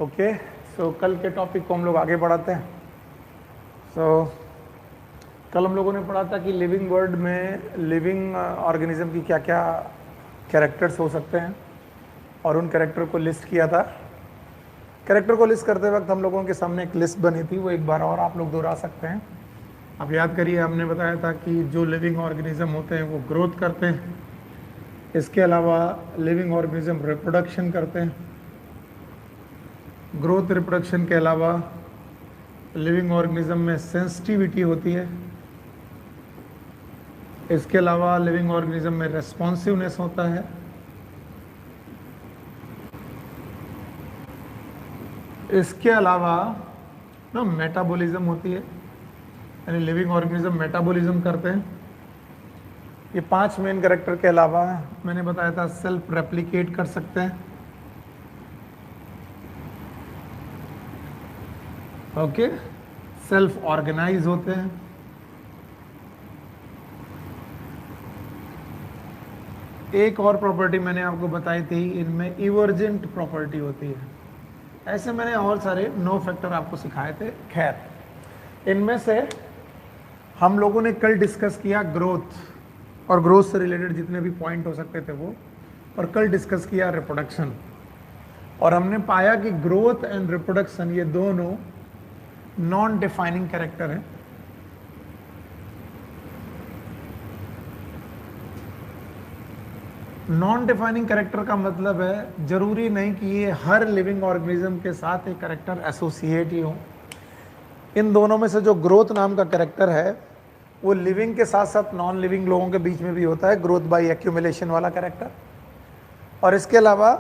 Okay, सो कल के topic को हम लोग आगे बढ़ाते हैं। सो कल हम लोगों ने पढ़ा था कि लिविंग वर्ल्ड में लिविंग ऑर्गेनिज्म की क्या क्या कैरेक्टर्स हो सकते हैं और उन कैरेक्टर को लिस्ट किया था। कैरेक्टर को लिस्ट करते वक्त हम लोगों के सामने एक लिस्ट बनी थी, वो एक बार और आप लोग दोहरा सकते हैं। आप याद करिए, हमने बताया था कि जो लिविंग ऑर्गेनिज्म होते हैं वो ग्रोथ करते हैं, इसके अलावा लिविंग ऑर्गेनिज्म रिप्रोडक्शन करते हैं। ग्रोथ रिप्रोडक्शन के अलावा लिविंग ऑर्गेनिज्म में सेंसिटिविटी होती है। इसके अलावा लिविंग ऑर्गेनिज्म में रेस्पॉन्सिवनेस होता है। इसके अलावा ना मेटाबॉलिज्म होती है, यानी लिविंग ऑर्गेनिज्म मेटाबॉलिज्म करते हैं। ये 5 मेन कैरेक्टर के अलावा मैंने बताया था सेल्फ रेप्लिकेट कर सकते हैं। ओके, सेल्फ ऑर्गेनाइज होते हैं। एक और प्रॉपर्टी मैंने आपको बताई थी, इनमें इवर्जेंट प्रॉपर्टी होती है। ऐसे मैंने और सारे 9 फैक्टर आपको सिखाए थे। खैर, इनमें से हम लोगों ने कल डिस्कस किया ग्रोथ और ग्रोथ से रिलेटेड जितने भी पॉइंट हो सकते थे वो, और कल डिस्कस किया रिप्रोडक्शन। और हमने पाया कि ग्रोथ एंड रिप्रोडक्शन ये दोनों नॉन डिफाइनिंग कैरेक्टर हैं। नॉन डिफाइनिंग कैरेक्टर का मतलब है जरूरी नहीं कि ये हर लिविंग ऑर्गेनिज्म के साथ एक कैरेक्टर एसोसिएट ही हो। इन दोनों में से जो ग्रोथ नाम का कैरेक्टर है वो लिविंग के साथ साथ नॉन लिविंग लोगों के बीच में भी होता है, ग्रोथ बाय एक्यूमुलेशन वाला कैरेक्टर। और इसके अलावा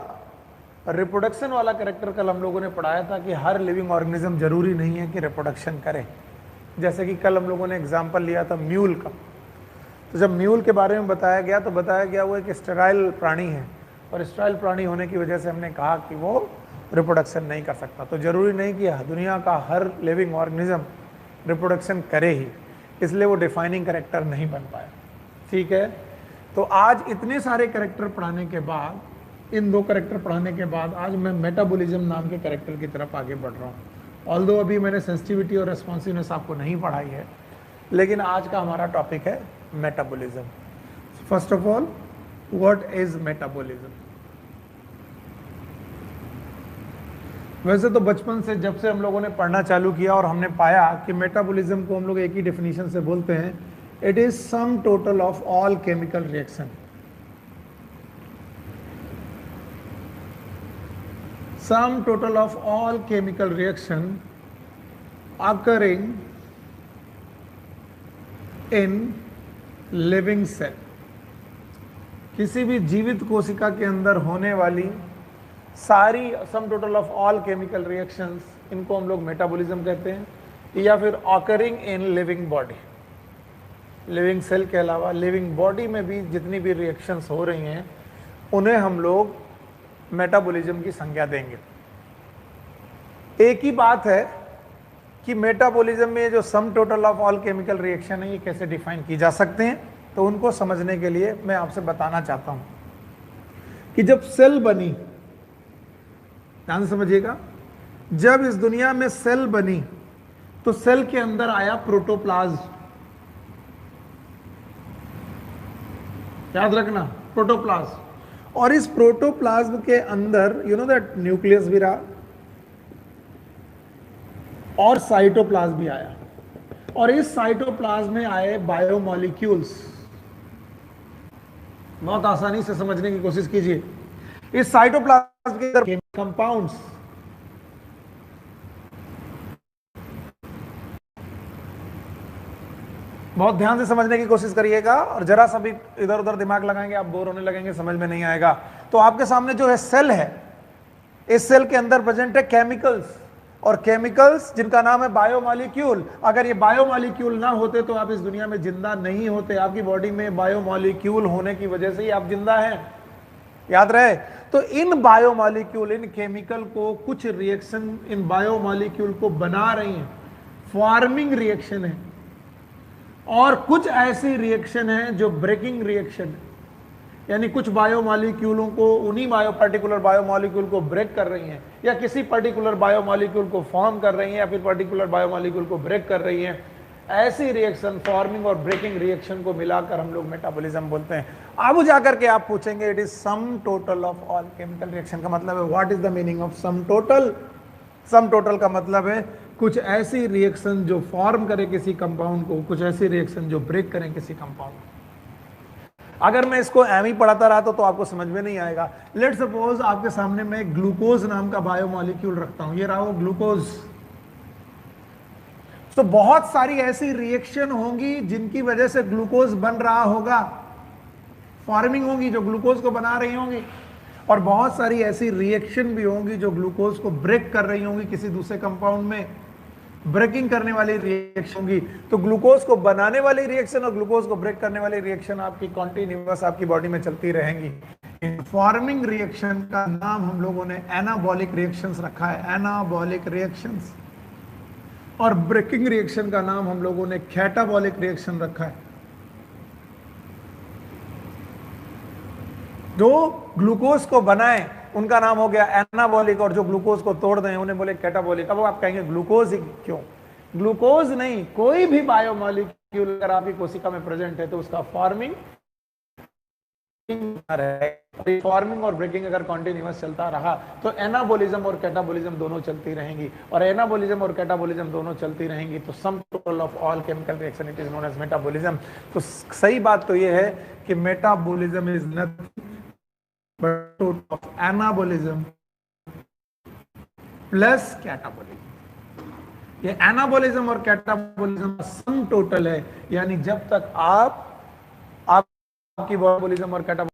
रिप्रोडक्शन वाला कैरेक्टर कल हम लोगों ने पढ़ाया था कि हर लिविंग ऑर्गेनिज्म जरूरी नहीं है कि रिप्रोडक्शन करे। जैसे कि कल हम लोगों ने एग्जाम्पल लिया था म्यूल का। तो जब म्यूल के बारे में बताया गया तो बताया गया वो एक स्टेराइल प्राणी है, और स्टेराइल प्राणी होने की वजह से हमने कहा कि वो रिप्रोडक्शन नहीं कर सकता। तो ज़रूरी नहीं कि दुनिया का हर लिविंग ऑर्गेनिज्म रिप्रोडक्शन करे ही, इसलिए वो डिफाइनिंग कैरेक्टर नहीं बन पाया। ठीक है, तो आज इतने सारे कैरेक्टर पढ़ाने के बाद, इन 2 कैरेक्टर पढ़ाने के बाद आज मैं मेटाबॉलिज्म नाम के कैरेक्टर की तरफ आगे बढ़ रहा हूँ। ऑल्दो अभी मैंने सेंसिटिविटी और रेस्पॉन्सिवनेस आपको नहीं पढ़ाई है, लेकिन आज का हमारा टॉपिक है metabolism. First of all, what is metabolism? वैसे तो बचपन से जब से हम लोगों ने पढ़ना चालू किया और हमने पाया कि मेटाबॉलिज्म को हम लोग एक ही डेफिनेशन से बोलते हैं, it is sum total of all chemical reaction. Sum total of all chemical reaction occurring in living cell. किसी भी जीवित कोशिका के अंदर होने वाली सारी sum total of all chemical reactions, इनको हम लोग मेटाबॉलिज्म कहते हैं, या फिर occurring in living body. Living cell के अलावा लिविंग बॉडी में भी जितनी भी रिएक्शंस हो रही हैं उन्हें हम लोग मेटाबॉलिज्म की संज्ञा देंगे। एक ही बात है कि मेटाबॉलिज्म में जो सम total of all chemical reaction है ये कैसे डिफाइन की जा सकते हैं, तो उनको समझने के लिए मैं आपसे बताना चाहता हूं कि जब सेल बनी, ध्यान से समझिएगा, जब इस दुनिया में सेल बनी तो सेल के अंदर आया प्रोटोप्लाज्म। याद रखना, प्रोटोप्लाज्म। और इस प्रोटोप्लाज्म के अंदर यू नो दैट न्यूक्लियस भी रहा और साइटोप्लाज्म भी आया, और इस साइटोप्लाज्म में आए बायोमॉलिक्यूल्स। बहुत आसानी से समझने की कोशिश कीजिए। इस साइटोप्लाज्म के अंदर कंपाउंड्स, बहुत ध्यान से समझने की कोशिश करिएगा, और जरा सा भी इधर उधर दिमाग लगाएंगे आप बोर होने लगेंगे, समझ में नहीं आएगा। तो आपके सामने जो है सेल है, इस सेल के अंदर प्रेजेंट है केमिकल्स, और केमिकल्स जिनका नाम है बायोमॉलिक्यूल। अगर ये बायोमॉलिक्यूल ना होते तो आप इस दुनिया में जिंदा नहीं होते। आपकी बॉडी में बायोमॉलिक्यूल होने की वजह से ही आप जिंदा हैं, याद रहे। तो इन बायोमॉलिक्यूल, इन केमिकल को, कुछ रिएक्शन इन बायोमॉलिक्यूल को बना रही हैं, फॉर्मिंग रिएक्शन है, और कुछ ऐसी रिएक्शन है जो ब्रेकिंग रिएक्शन है। यानी कुछ बायोमॉलिक्यूलों को, उन्हीं पर्टिकुलर बायोमॉलिक्यूल को ब्रेक कर रही हैं, या किसी पर्टिकुलर बायोमॉलिक्यूल को फॉर्म कर रही हैं, या फिर पर्टिकुलर बायोमॉलिक्यूल को ब्रेक कर रही हैं। ऐसी रिएक्शन, फॉर्मिंग और ब्रेकिंग रिएक्शन को मिलाकर हम लोग मेटाबॉलिज्म बोलते हैं। अब जाकर के आप पूछेंगे it is sum total of all chemical reaction, का मतलब है what is the meaning of sum total. Sum total का मतलब है कुछ ऐसी रिएक्शन जो फॉर्म करे किसी कंपाउंड को, कुछ ऐसी रिएक्शन जो ब्रेक करें किसी कंपाउंड को। अगर मैं इसको एम ही पढ़ाता रहा तो आपको समझ में नहीं आएगा। लेट सपोज आपके सामने मैं ग्लूकोज नाम का बायोमॉलिक्यूल रखता हूं, ये रहा वो ग्लूकोज। तो बहुत सारी ऐसी रिएक्शन होंगी जिनकी वजह से ग्लूकोज बन रहा होगा, फॉर्मिंग होंगी जो ग्लूकोज को बना रही होंगी, और बहुत सारी ऐसी रिएक्शन भी होंगी जो ग्लूकोज को ब्रेक कर रही होंगी किसी दूसरे कंपाउंड में, ब्रेकिंग करने वाली रिएक्शन होंगी। तो ग्लूकोज को बनाने वाली रिएक्शन और ग्लूकोज को ब्रेक करने वाली रिएक्शन आपकी कॉन्टिन्यूअस आपकी बॉडी में चलती रहेंगी। इन फॉर्मिंग रिएक्शन का नाम हम लोगों ने एनाबॉलिक रिएक्शंस रखा है, एनाबॉलिक रिएक्शंस। और ब्रेकिंग रिएक्शन का नाम हम लोगों ने कैटाबॉलिक रिएक्शन रखा है। जो ग्लूकोज को बनाए उनका नाम हो गया एनाबॉलिक, और जो ग्लूकोज को तोड़ दें उन्हें बोले कैटाबॉलिक। अब आप कहेंगे ग्लूकोज क्यों? ग्लूकोज नहीं, कोई भी बायोमॉलिक्यूल अगर आपकी कोशिका में प्रेजेंट है तो उसका फॉर्मिंग और ब्रेकिंग अगर कॉन्टिन्यूअस चलता रहा तो एनाबॉलिज्म और कैटाबॉलिज्म दोनों चलती रहेंगी, और एनाबॉलिज्म और कैटाबॉलिज्म दोनों चलती रहेंगी तो sum total of all chemical reaction it is known as metabolism. तो सही बात तो ये है कि metabolism is nothing but of anabolism plus catabolism. ये एनाबॉलिज्म और कैटाबॉलिज्म का सम टोटल है, यानी जब तक आपकी मेटाबॉलिज्म और कैटाबॉलिज्म।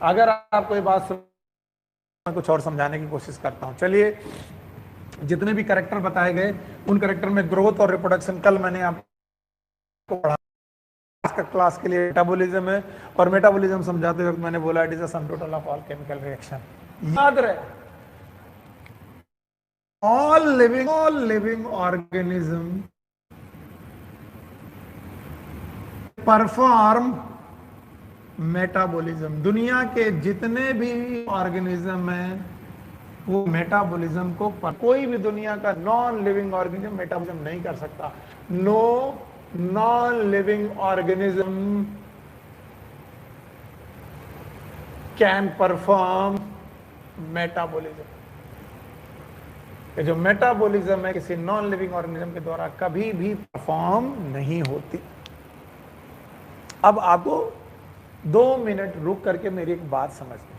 अगर आपको ये बात मैं कुछ और समझाने की कोशिश करता हूं। चलिए, जितने भी कैरेक्टर बताए गए उन कैरेक्टर में ग्रोथ और रिप्रोडक्शन कल मैंने आपको पढ़ा, क्लास के लिए मेटाबॉलिज्म है, और मेटाबॉलिज्म समझाते वक्त मैंने बोला it is a some total of all chemical reaction. याद रहे, all living organism perform metabolism. दुनिया के जितने भी ऑर्गेनिज्म हैं वो मेटाबॉलिज्म को कोई भी दुनिया का नॉन लिविंग ऑर्गेनिज्म मेटाबॉलिज्म नहीं कर सकता। No non living organism can perform metabolism. जो मेटाबॉलिज्म है किसी नॉन लिविंग ऑर्गेनिज्म के द्वारा कभी भी परफॉर्म नहीं होती। अब आपको 2 मिनट रुक करके मेरी एक बात समझनी,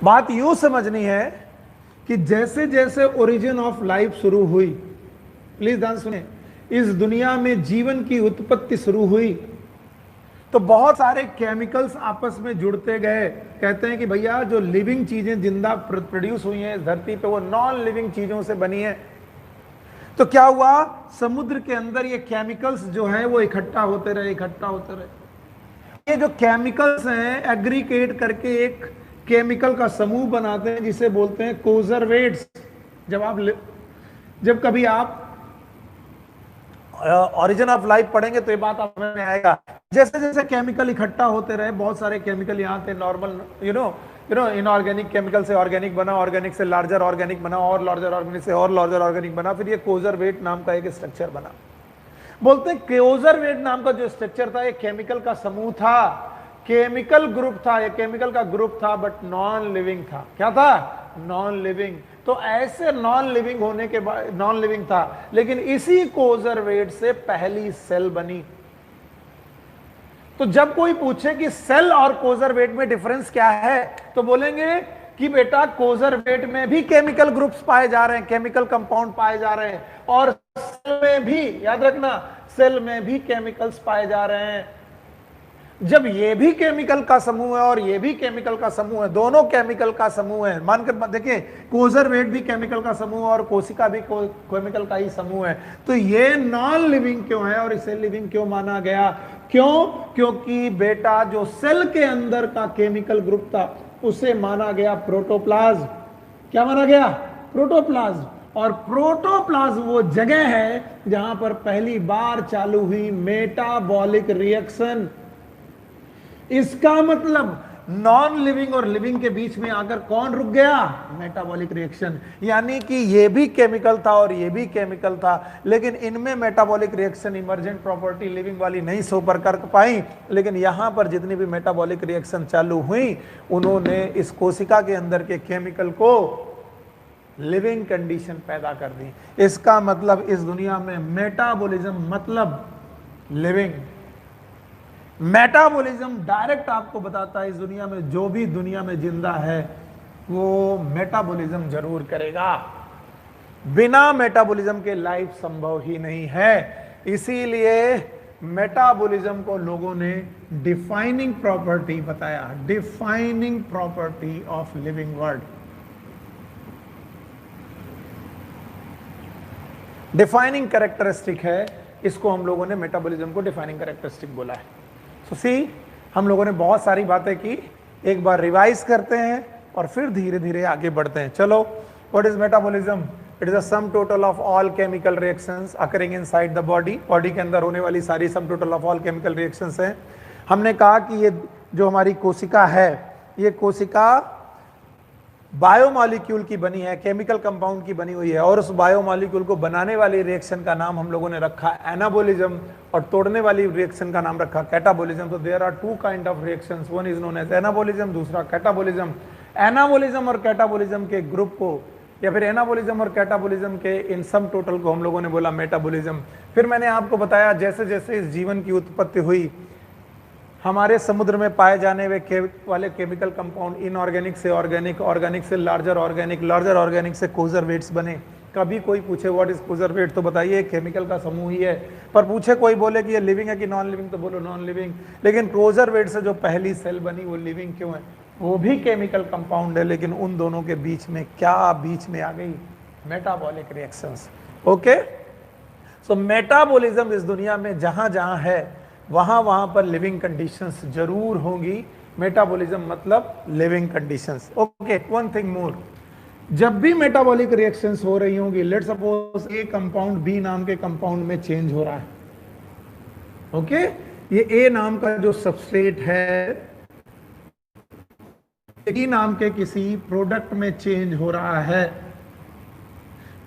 बात यूं समझनी है कि जैसे जैसे ओरिजिन ऑफ लाइफ शुरू हुई, प्लीज ध्यान सुने, इस दुनिया में जीवन की उत्पत्ति शुरू हुई तो बहुत सारे केमिकल्स आपस में जुड़ते गए। कहते हैं कि भैया जो लिविंग चीजें जिंदा प्रोड्यूस हुई हैं इस धरती पे वो नॉन लिविंग चीजों से बनी है। तो क्या हुआ, समुद्र के अंदर ये केमिकल्स जो है वो इकट्ठा होते रहे। ये जो केमिकल्स हैं एग्रीगेट करके एक केमिकल का समूह बनाते हैं जिसे बोलते हैं कोजरवेट्स। जब कभी आप ओरिजिन ऑफ लाइफ पढ़ेंगे तो ये बात आप समझ में आएगा। जैसे जैसे केमिकल इकट्ठा होते रहे, बहुत सारे केमिकल यहाँ थे नॉर्मल इनऑर्गेनिक केमिकल से ऑर्गेनिक बना, ऑर्गेनिक से लार्जर ऑर्गेनिक बना, और लार्जर ऑर्गेनिक से और लार्जर ऑर्गेनिक बना, फिर ये कोजरवेट नाम का एक स्ट्रक्चर बना। बोलते हैं कोजरवेट नाम का जो स्ट्रक्चर था ये केमिकल का समूह था, केमिकल ग्रुप था, ये केमिकल का ग्रुप था, बट नॉन लिविंग था। क्या था? Non living. तो ऐसे नॉन लिविंग होने के बाद नॉन लिविंग था, लेकिन इसी कोजरवेट से पहली सेल बनी। तो जब कोई पूछे कि सेल और कोजरवेट में डिफरेंस क्या है तो बोलेंगे कि बेटा कोजरवेट में भी केमिकल ग्रुप्स पाए जा रहे हैं, केमिकल कंपाउंड पाए जा रहे हैं, और सेल में भी, याद रखना, सेल में भी केमिकल्स पाए जा रहे हैं। जब ये भी केमिकल का समूह है और ये भी केमिकल का समूह है, दोनों केमिकल का समूह है, मानकर देखिए कोजरवेट भी केमिकल का समूह और कोशिका भी केमिकल का ही समूह है, तो ये नॉन लिविंग क्यों है और इसे लिविंग क्यों माना गया? क्यों? क्योंकि बेटा जो सेल के अंदर का केमिकल ग्रुप था उसे माना गया प्रोटोप्लाज्म। क्या माना गया? प्रोटोप्लाज्म। और प्रोटोप्लाज्म वो जगह है जहां पर पहली बार चालू हुई मेटाबॉलिक रिएक्शन। इसका मतलब नॉन लिविंग और लिविंग के बीच में आकर कौन रुक गया? Metabolic reaction. यानी कि ये भी केमिकल था और ये भी केमिकल था, लेकिन इनमें metabolic reaction emergent property living वाली नहीं सुपर कर पाई, लेकिन यहां पर जितनी भी मेटाबॉलिक रिएक्शन चालू हुई उन्होंने इस कोशिका के अंदर के केमिकल को लिविंग कंडीशन पैदा कर दी। इसका मतलब इस दुनिया में मेटाबॉलिज्म मतलब लिविंग। मेटाबॉलिज्म डायरेक्ट आपको बताता है इस दुनिया में जो भी दुनिया में जिंदा है वो मेटाबॉलिज्म जरूर करेगा। बिना मेटाबॉलिज्म के लाइफ संभव ही नहीं है। इसीलिए मेटाबॉलिज्म को लोगों ने डिफाइनिंग प्रॉपर्टी बताया, defining property of living world. Defining characteristic है, इसको हम लोगों ने मेटाबॉलिज्म को डिफाइनिंग कैरेक्टरिस्टिक बोला है। तो सी हम लोगों ने बहुत सारी बातें की, एक बार रिवाइज करते हैं और फिर धीरे धीरे आगे बढ़ते हैं। चलो, what is metabolism? It is a some total of all chemical reactions occurring inside the body. Body के अंदर होने वाली सारी sum total of all chemical reactions हैं। हमने कहा कि ये जो हमारी कोशिका है, ये कोशिका बायोमॉलिक्यूल की बनी है, केमिकल कंपाउंड की बनी हुई है, और उस बायोमॉलिक्यूल को बनाने वाली रिएक्शन का नाम हम लोगों ने रखा एनाबॉलिज्म और तोड़ने वाली रिएक्शन का नाम रखा कैटाबॉलिज्म। तो there are two kind of reactions, one is known as anabolism, दूसरा कैटाबॉलिज्म। एनाबॉलिज्म और कैटाबॉलिज्म के ग्रुप को या फिर एनाबॉलिज्म और कैटाबॉलिज्म के इन सम टोटल को हम लोगों ने बोला मेटाबॉलिज्म। फिर मैंने आपको बताया जैसे जैसे इस जीवन की उत्पत्ति हुई, हमारे समुद्र में पाए जाने वाले केमिकल कंपाउंड इनऑर्गेनिक से ऑर्गेनिक, ऑर्गेनिक से लार्जर ऑर्गेनिक, लार्जर ऑर्गेनिक से कोजरवेट्स बने। कभी कोई पूछे व्हाट इज कोजरवेट, तो बताइए केमिकल का समूह ही है। पर पूछे कोई बोले कि ये लिविंग है कि नॉन लिविंग, तो बोलो नॉन लिविंग। लेकिन कोजरवेट से जो पहली सेल बनी वो लिविंग क्यों है? वो भी केमिकल कंपाउंड है, लेकिन उन दोनों के बीच में क्या बीच में आ गई? Metabolic reactions. ओके, सो मेटाबॉलिज्म इस दुनिया में जहां जहां है वहां वहां पर लिविंग कंडीशंस जरूर होंगी। मेटाबॉलिज्म मतलब living conditions. Okay, one thing more, जब भी मेटाबॉलिक रिएक्शंस हो रही होंगी, let suppose A compound B नाम के कंपाउंड में चेंज हो रहा है। ओके, ये ए नाम का जो सबस्ट्रेट है बी नाम के किसी प्रोडक्ट में चेंज हो रहा है,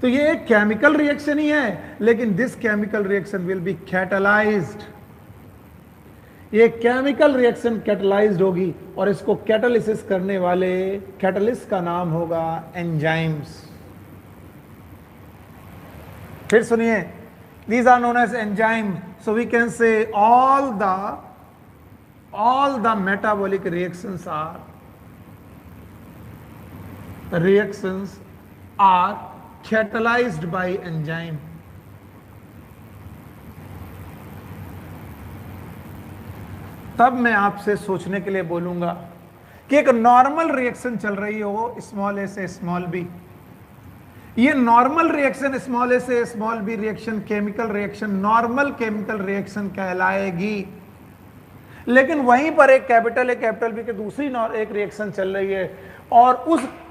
तो ये एक केमिकल रिएक्शन ही है, लेकिन this chemical reaction will be catalysed. ये केमिकल रिएक्शन कैटलाइज्ड होगी और इसको कैटालिसिस करने वाले कैटलिस्ट का नाम होगा एंजाइम्स। फिर सुनिए, these are known as enzyme, so we can say all the metabolic reactions are catalyzed by enzyme. तब मैं आपसे सोचने के लिए बोलूंगा कि एक नॉर्मल रिएक्शन चल रही हो स्मॉल ए से स्मॉल बी, ये नॉर्मल रिएक्शन स्मॉल ए से small b reaction chemical reaction normal chemical reaction कहलाएगी। लेकिन वहीं पर एक कैपिटल बी की दूसरी एक रिएक्शन चल रही है और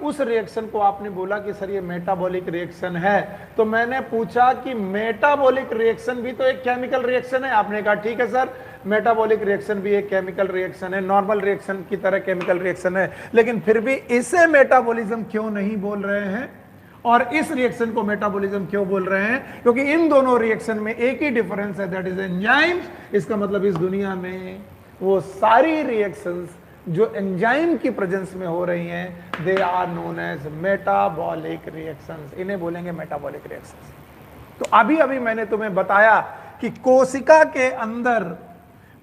उस रिएक्शन को आपने बोला कि सर ये मेटाबॉलिक रिएक्शन है। तो मैंने पूछा कि मेटाबॉलिक रिएक्शन भी तो एक केमिकल रिएक्शन है। आपने कहा ठीक है सर, मेटाबॉलिक रिएक्शन भी एक केमिकल रिएक्शन है, नॉर्मल रिएक्शन की तरह केमिकल रिएक्शन है, लेकिन फिर भी इसे मेटाबॉलिज्म क्यों नहीं बोल रहे हैं और इस रिएक्शन को मेटाबॉलिज्म क्यों बोल रहे हैं? क्योंकि इन दोनों रिएक्शन में एक ही डिफरेंस है, दैट इज एंजाइम्स। इसका मतलब इस दुनिया में वो सारी रिएक्शंस जो एंजाइम की प्रेजेंस में हो रही हैं, they are known as metabolic reactions. इन्हें बोलेंगे मेटाबॉलिक रिएक्शंस। तो अभी अभी मैंने तुम्हें बताया कि कोशिका के अंदर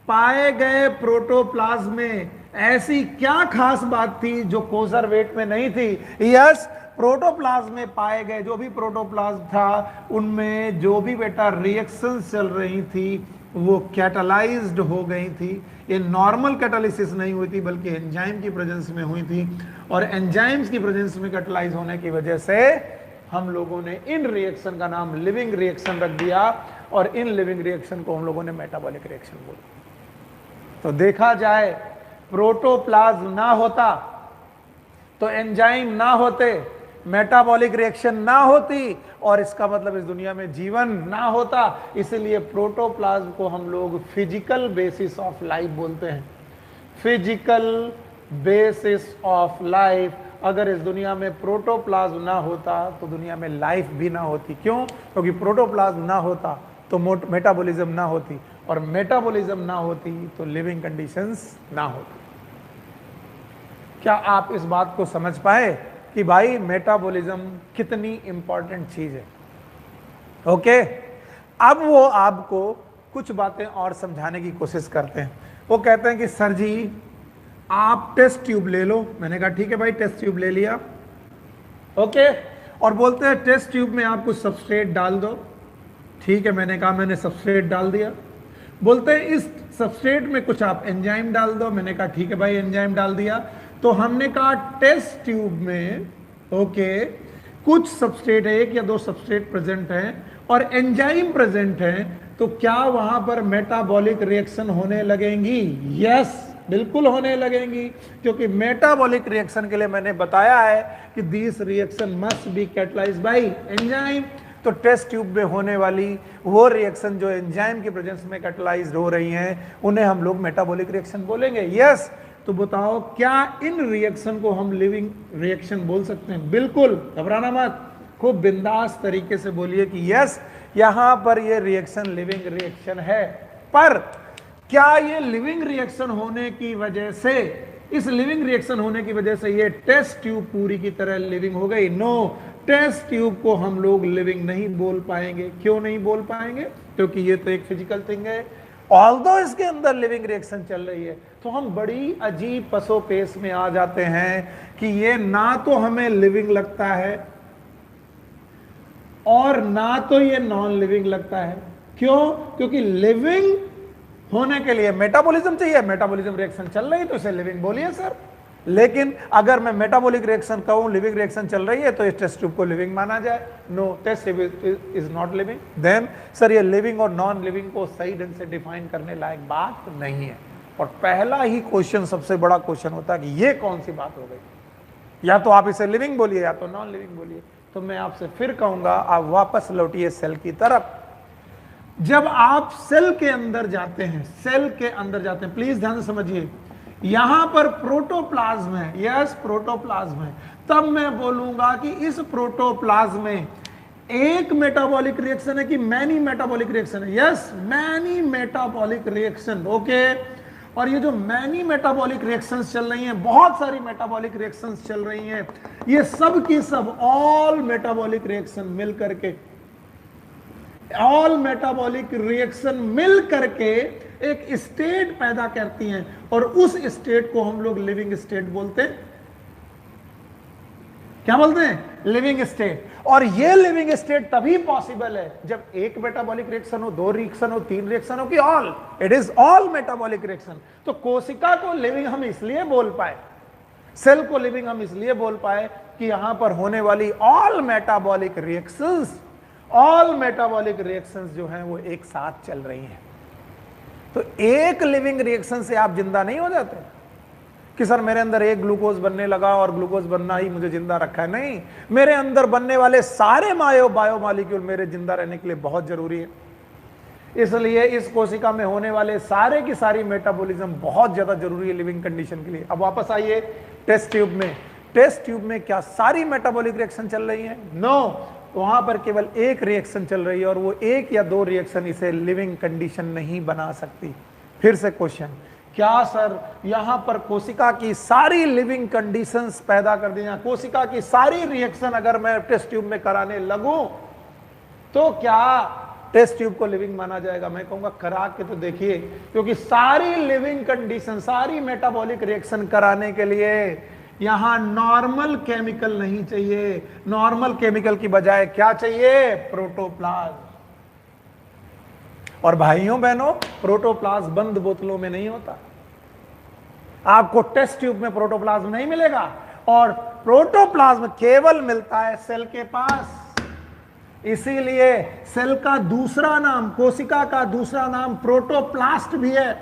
पाए गए प्रोटोप्लाज्म में ऐसी क्या खास बात थी जो कोजरवेट में नहीं थी? यस, प्रोटोप्लाज्म में पाए गए जो भी प्रोटोप्लाज्म था उनमें जो भी बेटा रिएक्शंस चल रही थी वो कैटलाइज्ड हो गई थी। ये नॉर्मल कैटालिसिस नहीं हुई थी बल्कि एंजाइम की प्रेजेंस में हुई थी, और एंजाइम्स की प्रेजेंस में कैटलाइज होने की वजह से हम लोगों ने इन रिएक्शन का नाम लिविंग रिएक्शन रख दिया और इन लिविंग रिएक्शन को हम लोगों ने मेटाबॉलिक रिएक्शन बोला। तो देखा जाए, प्रोटोप्लाज्म ना होता तो एंजाइम ना होते, मेटाबॉलिक रिएक्शन ना होती और इसका मतलब इस दुनिया में जीवन ना होता। इसलिए प्रोटोप्लाज्म को हम लोग फिजिकल बेसिस ऑफ लाइफ बोलते हैं। Physical basis of life. अगर इस दुनिया में प्रोटोप्लाज्म ना होता तो दुनिया में लाइफ भी ना होती। क्यों? क्योंकि प्रोटोप्लाज्म ना होता तो मेटाबॉलिज्म ना होती, और मेटाबॉलिज्म ना होती तो लिविंग कंडीशंस ना होती। क्या आप इस बात को समझ पाए कि भाई मेटाबॉलिज्म कितनी इंपॉर्टेंट चीज है? ओके, अब वो आपको कुछ बातें और समझाने की कोशिश करते हैं। वो कहते हैं कि सर जी आप टेस्ट ट्यूब ले लो। मैंने कहा ठीक है भाई, टेस्ट ट्यूब ले लिया। ओके, और बोलते हैं टेस्ट ट्यूब में आप कुछ सबस्ट्रेट डाल दो। ठीक है, मैंने कहा मैंने सबस्ट्रेट डाल दिया। बोलते हैं इस सबस्ट्रेट में कुछ आप एंजाइम डाल दो। मैंने कहा ठीक है भाई, एंजाइम डाल दिया। तो हमने कहा टेस्ट ट्यूब में ओके कुछ सबस्ट्रेट, एक या दो सबस्ट्रेट प्रेजेंट हैं और एंजाइम प्रेजेंट हैं, तो क्या वहां पर मेटाबॉलिक रिएक्शन होने लगेंगी? यस, बिल्कुल होने लगेंगी, क्योंकि मेटाबॉलिक रिएक्शन के लिए मैंने बताया है कि this reaction must be catalysed bye enzyme. तो टेस्ट ट्यूब में होने वाली वो रिएक्शन जो एंजाइम की प्रेजेंस में कैटलाइज्ड हो रही हैं, उन्हें हम लोग मेटाबॉलिक रिएक्शन बोलेंगे। यस, तो बताओ क्या इन रिएक्शन को हम लिविंग रिएक्शन बोल सकते हैं? बिल्कुल, घबराना मत, खूब बिंदास तरीके से बोलिए कि यस, यहां पर ये रिएक्शन लिविंग रिएक्शन है। पर क्या ये लिविंग रिएक्शन होने की वजह से, इस लिविंग रिएक्शन होने की वजह से ये टेस्ट ट्यूब पूरी की तरह लिविंग हो गई? नो, टेस्ट ट्यूब को हम लोग लिविंग नहीं बोल पाएंगे। क्यों नहीं बोल पाएंगे? क्योंकि ये तो एक फिजिकल थिंग है, ऑल्दो इसके अंदर लिविंग रिएक्शन चल रही है। तो हम बड़ी अजीब पसोपेश में आ जाते हैं कि ये ना तो हमें लिविंग लगता है और ना तो ये नॉन लिविंग लगता है। क्यों? क्योंकि लिविंग होने के लिए मेटाबॉलिज्म चाहिए, मेटाबॉलिज्म रिएक्शन चल रही है तो इसे लिविंग बोलिए सर। लेकिन अगर मैं मेटाबॉलिक रिएक्शन कहूं, लिविंग रिएक्शन चल रही है, तो इस टेस्ट ट्यूब को लिविंग माना जाए? No, test tube is not living. Then sir ये लिविंग और नॉन लिविंग को सही ढंग से डिफाइन करने लायक बात नहीं है। और पहला ही क्वेश्चन सबसे बड़ा क्वेश्चन होता है कि ये कौन सी बात हो गई? या तो आप इसे लिविंग बोलिए या तो नॉन लिविंग बोलिए। तो मैं आपसे फिर कहूंगा, आप वापस लौटिए सेल की तरफ। जब आप सेल के अंदर जाते हैं, सेल के अंदर जाते हैं, प्लीज ध्यान से समझिए, यहां पर प्रोटोप्लाज्म है। यस, प्रोटोप्लाज्म है। तब मैं बोलूंगा कि इस प्रोटोप्लाज्म में एक मेटाबॉलिक रिएक्शन है कि मैनी मेटाबॉलिक रिएक्शन है? Yes, many metabolic reaction. Okay, और ये जो मैनी मेटाबॉलिक रिएक्शंस चल रही हैं, बहुत सारी मेटाबॉलिक रिएक्शंस चल रही हैं, ये सब की सब ऑल मेटाबॉलिक रिएक्शन मिल करके, ऑल मेटाबॉलिक रिएक्शन मिल करके एक स्टेट पैदा करती हैं, और उस स्टेट को हम लोग लिविंग स्टेट बोलते हैं। क्या बोलते हैं? Living state. और ये लिविंग स्टेट तभी पॉसिबल है जब एक मेटाबॉलिक रिएक्शन हो, दो रिएक्शन हो, तीन रिएक्शन हो, कि all, it is all metabolic reaction. तो कोशिका को लिविंग हम इसलिए बोल पाए, सेल को लिविंग हम इसलिए बोल पाए कि यहां पर होने वाली all metabolic reactions, all metabolic reactions जो हैं वो एक साथ चल रही हैं। तो एक लिविंग रिएक्शन से आप जिंदा नहीं हो जाते कि सर मेरे अंदर एक ग्लूकोज बनने लगा और ग्लूकोज बनना ही मुझे जिंदा रखा है। नहीं, मेरे अंदर बनने वाले सारे बायोमॉलिक्यूल मेरे जिंदा रहने के लिए बहुत जरूरी है। इसलिए इस कोशिका में होने वाले सारे की सारी मेटाबॉलिज्म बहुत ज्यादा जरूरी है लिविंग कंडीशन के लिए। अब वापस आइए टेस्ट ट्यूब में। टेस्ट ट्यूब में क्या सारी मेटाबॉलिक रिएक्शन चल रही है? नो, वहां पर केवल एक रिएक्शन चल रही है, और वो एक या दो रिएक्शन इसे लिविंग कंडीशन नहीं बना सकती। फिर से क्वेश्चन, क्या सर यहां पर कोशिका की सारी लिविंग कंडीशंस पैदा कर दी, कोशिका की सारी रिएक्शन अगर मैं टेस्ट ट्यूब में कराने लगूं तो क्या टेस्ट ट्यूब को लिविंग माना जाएगा? मैं कहूंगा करा के तो देखिए, क्योंकि सारी लिविंग कंडीशन, सारी मेटाबॉलिक रिएक्शन कराने के लिए यहां नॉर्मल केमिकल नहीं चाहिए। नॉर्मल केमिकल की बजाय क्या चाहिए? प्रोटोप्लाज्म। और भाइयों बहनों, प्रोटोप्लाज्म बंद बोतलों में नहीं होता। आपको टेस्ट ट्यूब में प्रोटोप्लाज्म नहीं मिलेगा, और प्रोटोप्लाज्म केवल मिलता है सेल के पास। इसीलिए सेल का दूसरा नाम, कोशिका का दूसरा नाम प्रोटोप्लास्ट भी है।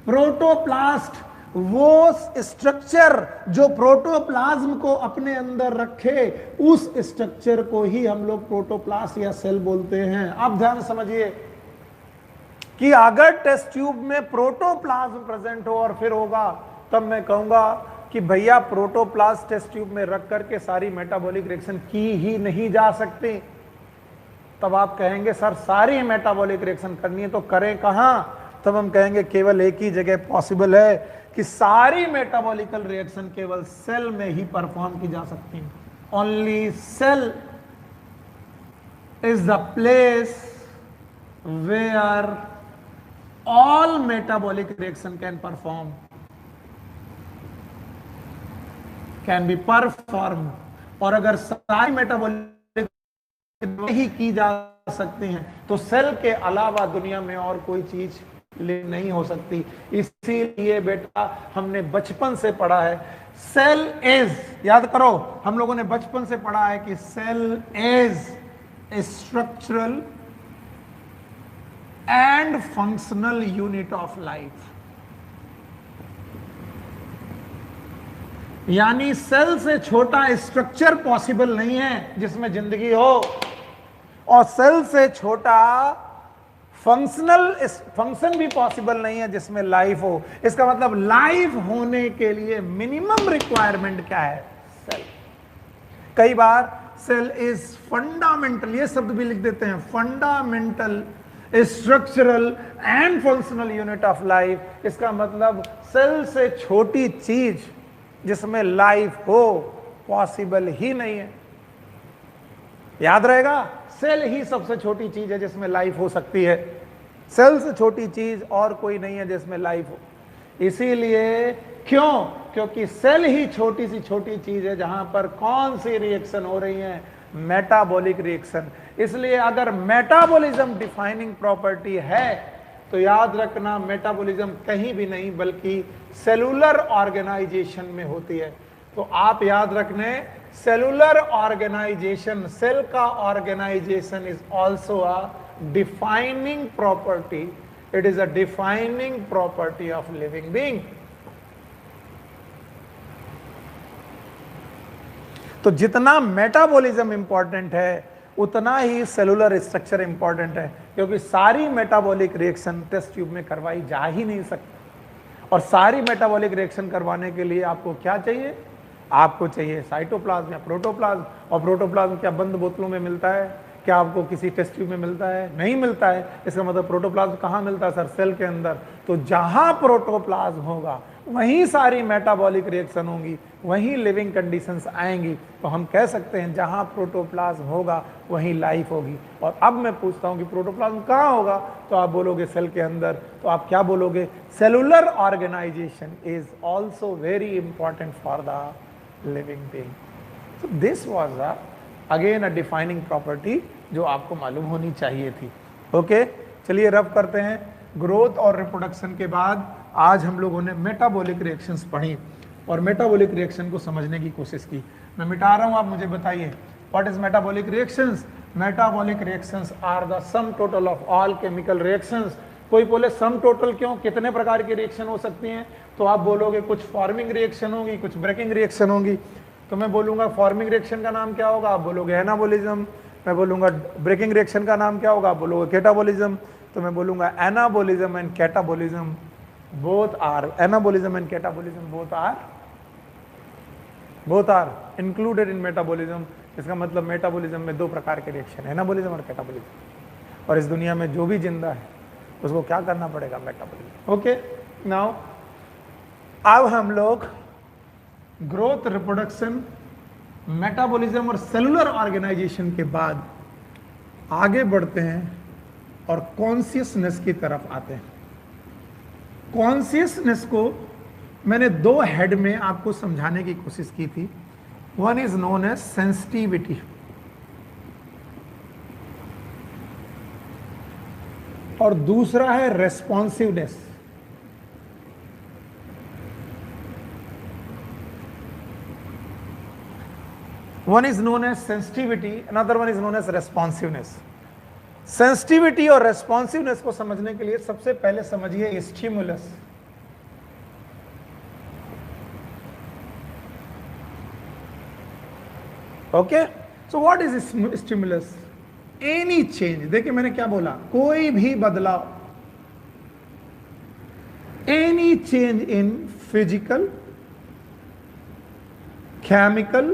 प्रोटोप्लास्ट वो स्ट्रक्चर जो प्रोटोप्लाज्म को अपने अंदर रखे, उस स्ट्रक्चर को ही हम लोग प्रोटोप्लास्ट या सेल बोलते हैं। अब ध्यान समझिए, कि अगर टेस्ट ट्यूब में प्रोटोप्लाज्म प्रेजेंट हो और फिर होगा, तब मैं कहूंगा कि भैया प्रोटोप्लाज्म टेस्ट ट्यूब में रख करके सारी मेटाबॉलिक रिएक्शन की ही नहीं जा सकती। तब आप कहेंगे सर सारी मेटाबॉलिक रिएक्शन करनी है तो करें कहां? तब हम कहेंगे केवल एक ही जगह पॉसिबल है कि सारी मेटाबॉलिकल रिएक्शन केवल सेल में ही परफॉर्म की जा सकती है। Only cell is the place where all metabolic reaction can be perform. और अगर सारी मेटाबॉलिक नहीं की जा सकती हैं तो सेल के अलावा दुनिया में और कोई चीज नहीं हो सकती। इसीलिए बेटा हमने बचपन से पढ़ा है सेल इज, याद करो हम लोगों ने बचपन से पढ़ा है कि cell is a structural and functional unit of life. यानी सेल से छोटा स्ट्रक्चर पॉसिबल नहीं है जिसमें जिंदगी हो, और सेल से छोटा फंक्शन भी पॉसिबल नहीं है जिसमें लाइफ हो। इसका मतलब लाइफ होने के लिए मिनिमम रिक्वायरमेंट क्या है? सेल। कई बार सेल इज फंडामेंटल, ये शब्द भी लिख देते हैं, fundamental structural and functional unit of life. इसका मतलब सेल से छोटी चीज जिसमें लाइफ हो पॉसिबल ही नहीं है। याद रहेगा, सेल ही सबसे छोटी चीज है जिसमें लाइफ हो सकती है। सेल से छोटी चीज और कोई नहीं है जिसमें लाइफ हो। इसीलिए क्यों? क्योंकि सेल ही छोटी सी छोटी चीज है जहां पर कौन सी रिएक्शन हो रही है? Metabolic reaction. इसलिए अगर मेटाबॉलिज्म डिफाइनिंग प्रॉपर्टी है तो याद रखना मेटाबॉलिज्म कहीं भी नहीं बल्कि सेलुलर ऑर्गेनाइजेशन में होती है। तो आप याद रखने सेलुलर ऑर्गेनाइजेशन, सेल का organization is also a defining property, it is a defining property of living being. तो जितना मेटाबॉलिज्म इंपॉर्टेंट है उतना ही सेलुलर स्ट्रक्चर इंपॉर्टेंट है, क्योंकि सारी मेटाबॉलिक रिएक्शन टेस्ट ट्यूब में करवाई जा ही नहीं सकती। और सारी मेटाबॉलिक रिएक्शन करवाने के लिए आपको क्या चाहिए? आपको चाहिए साइटोप्लाज्म या प्रोटोप्लाज्म। और प्रोटोप्लाज्म क्या बंद बोतलों में मिलता है? क्या आपको किसी टेस्ट ट्यूब में मिलता है? नहीं मिलता है। इसका मतलब प्रोटोप्लाज्म कहाँ मिलता है सर? सेल के अंदर। तो जहां प्रोटोप्लाज्म होगा वहीं सारी मेटाबॉलिक रिएक्शन होंगी, वहीं लिविंग कंडीशंस आएंगी। तो हम कह सकते हैं जहां प्रोटोप्लाज्म होगा वहीं लाइफ होगी। और अब मैं पूछता हूं कि प्रोटोप्लाज्म कहाँ होगा, तो आप बोलोगे सेल के अंदर। तो आप क्या बोलोगे? Cellular organization is also very important for the living being. So this was again a defining property जो आपको मालूम होनी चाहिए थी। ओके, चलिए रब करते हैं। ग्रोथ और रिप्रोडक्शन के बाद आज हम लोगों ने मेटाबॉलिक रिएक्शंस पढ़ी और मेटाबॉलिक रिएक्शन को समझने की कोशिश की। मैं मिटा रहा हूं, आप मुझे बताइए what is metabolic reactions? Metabolic reactions are the sum total of all chemical reactions. कोई बोले सम टोटल क्यों? कितने प्रकार की रिएक्शन हो सकती हैं? तो आप बोलोगे कुछ फॉर्मिंग रिएक्शन होगी, कुछ ब्रेकिंग रिएक्शन होगी। तो मैं बोलूंगा फॉर्मिंग रिएक्शन का नाम क्या होगा? आप बोलोगे एनाबोलिज्म। मैं बोलूंगा ब्रेकिंग रिएक्शन का नाम क्या होगा? आप बोलोगे कैटाबोलिज्म। तो मैं बोलूंगा anabolism and catabolism both are, anabolism and catabolism both are included in metabolism। इसका मतलब मेटाबॉलिज्म में दो प्रकार के रिएक्शन, एनाबोलिज्म और कैटाबोलिज्म। और इस दुनिया में जो भी जिंदा है उसको क्या करना पड़ेगा? मेटाबॉलिज्म। ओके, नाउ अब हम लोग ग्रोथ, रिप्रोडक्शन, मेटाबॉलिज्म और सेलुलर ऑर्गेनाइजेशन के बाद आगे बढ़ते हैं और कॉन्शियसनेस की तरफ आते हैं। कॉन्शियसनेस को मैंने दो हेड में आपको समझाने की कोशिश की थी। One is known as sensitivity और दूसरा है responsiveness. One is known as sensitivity, another one is known as responsiveness. Sensitivity और रेस्पॉन्सिवनेस को समझने के लिए सबसे पहले समझिए stimulus. Okay, so what is stimulus? Any change. देखिए मैंने क्या बोला, कोई भी बदलाव, any change in physical, chemical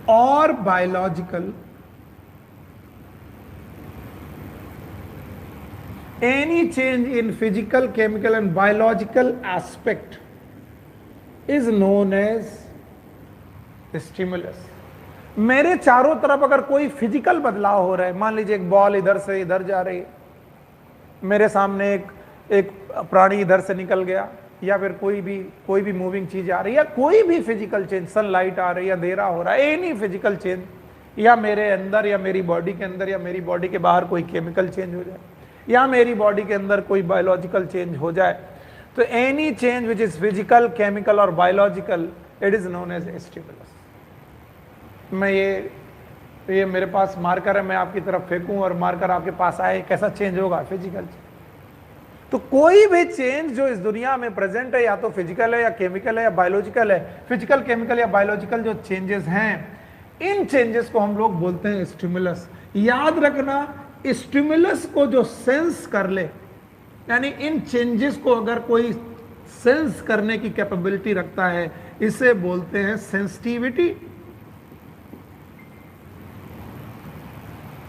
or biological, any change in physical, chemical and biological aspect is known as stimulus. मेरे चारों तरफ अगर कोई फिजिकल बदलाव हो रहा है, मान लीजिए एक बॉल इधर से इधर जा रही है, मेरे सामने एक प्राणी इधर से निकल गया, या फिर कोई भी मूविंग चीज आ रही है, या कोई भी फिजिकल चेंज, सनलाइट आ रही है, अंधेरा हो रहा है, एनी फिजिकल चेंज, या मेरे अंदर या मेरी बॉडी के अंदर या मेरी बॉडी के बाहर कोई केमिकल चेंज हो जाए, या मेरी बॉडी के अंदर कोई बायोलॉजिकल चेंज हो जाए, तो any change which is physical, chemical और biological, it is known as stimulus. मैं ये मेरे पास मार्कर है, मैं आपकी तरफ फेंकूं और मार्कर आपके पास आए, कैसा चेंज होगा? Physical change. तो कोई भी चेंज जो इस दुनिया में प्रेजेंट है, या तो फिजिकल है या केमिकल है या बायोलॉजिकल है, फिजिकल, केमिकल या बायोलॉजिकल जो चेंजेस हैं, इन चेंजेस को हम लोग बोलते हैं स्टिमुलस. याद रखना, स्टिमुलस को जो सेंस कर ले, यानी इन चेंजेस को अगर कोई सेंस करने की कैपेबिलिटी रखता है, इसे बोलते हैं सेंसिटिविटी.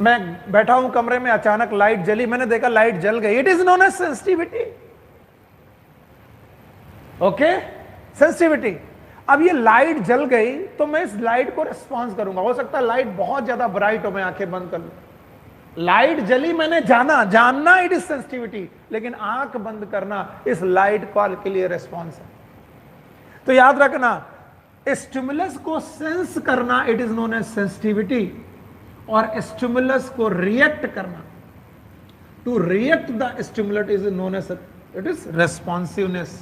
मैं बैठा हूं कमरे में, अचानक लाइट जली, मैंने देखा लाइट जल गई, it is known as sensitivity. Okay, sensitivity. अब ये लाइट जल गई तो मैं इस लाइट को रिस्पॉन्स करूंगा. हो सकता है लाइट बहुत ज्यादा ब्राइट हो, मैं आंखें बंद कर लूं. लाइट जली, मैंने जानना इट इज सेंसिटिविटी, लेकिन आंख बंद करना इस लाइट कॉल के लिए रिस्पॉन्स है. तो याद रखना, स्टिमुलस को सेंस करना it is known as sensitivity, और स्टिमुलस को रिएक्ट करना, to react the stimulus is known as it is responsiveness.